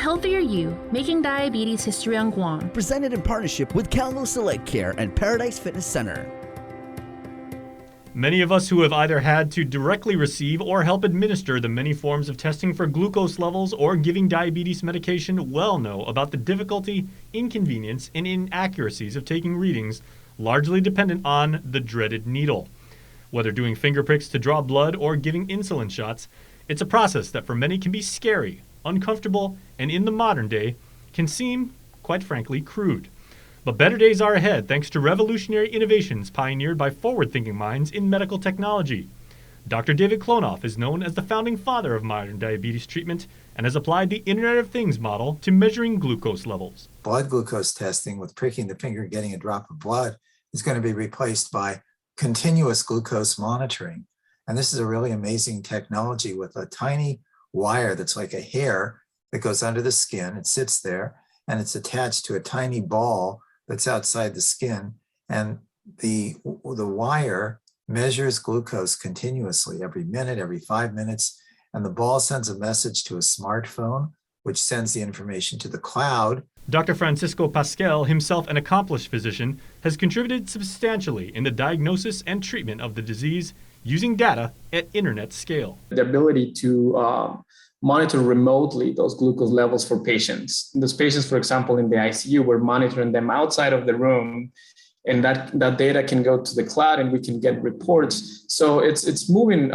healthier you, making diabetes history on Guam. Presented in partnership with Klonoff Select Care and Paradise Fitness Center. Many of us who have either had to directly receive or help administer the many forms of testing for glucose levels or giving diabetes medication well know about the difficulty, inconvenience, and inaccuracies of taking readings, largely dependent on the dreaded needle. Whether doing finger pricks to draw blood or giving insulin shots, it's a process that for many can be scary, uncomfortable, and in the modern day can seem, quite frankly, crude. But better days are ahead thanks to revolutionary innovations pioneered by forward-thinking minds in medical technology. Dr. David Klonoff is known as the founding father of modern diabetes treatment and has applied the Internet of Things model to measuring glucose levels. Blood glucose testing with pricking the finger and getting a drop of blood is going to be replaced by continuous glucose monitoring. And this is a really amazing technology with a tiny wire that's like a hair that goes under the skin. It sits there and it's attached to a tiny ball that's outside the skin, and the wire measures glucose continuously every minute, every 5 minutes, and the ball sends a message to a smartphone, which sends the information to the cloud. Dr. Francisco Pasquel, himself an accomplished physician, has contributed substantially in the diagnosis and treatment of the disease using data at internet scale. The ability to monitor remotely those glucose levels for patients. Those patients, for example, in the ICU, we're monitoring them outside of the room, and that data can go to the cloud and we can get reports. So it's moving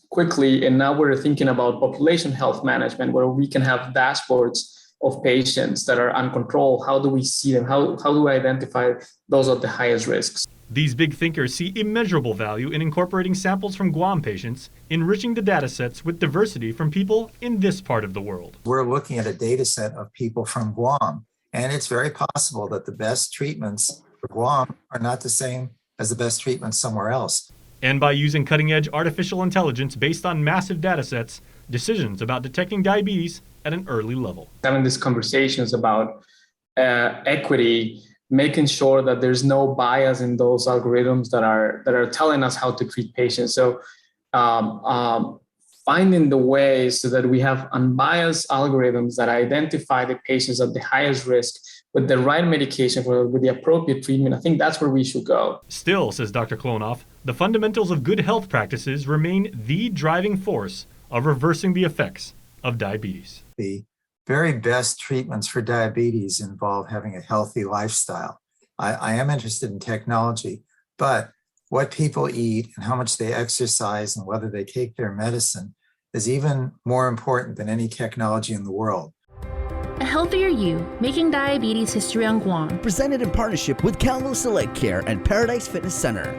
quickly, and now we're thinking about population health management, where we can have dashboards of patients that are uncontrolled. How do we see them? How do we identify those at the highest risks? These big thinkers see immeasurable value in incorporating samples from Guam patients, enriching the data sets with diversity from people in this part of the world. We're looking at a data set of people from Guam, and it's very possible that the best treatments for Guam are not the same as the best treatments somewhere else. And by using cutting-edge artificial intelligence based on massive data sets, decisions about detecting diabetes at an early level. Having these conversations about equity, making sure that there's no bias in those algorithms that are telling us how to treat patients. So finding the ways so that we have unbiased algorithms that identify the patients at the highest risk with the right medication, with the appropriate treatment, I think that's where we should go. Still, says Dr. Klonoff, the fundamentals of good health practices remain the driving force of reversing the effects of diabetes. The very best treatments for diabetes involve having a healthy lifestyle. I am interested in technology, but what people eat and how much they exercise and whether they take their medicine is even more important than any technology in the world. A healthier you, making diabetes history on Guam. Presented in partnership with Klonoff Select Care and Paradise Fitness Center.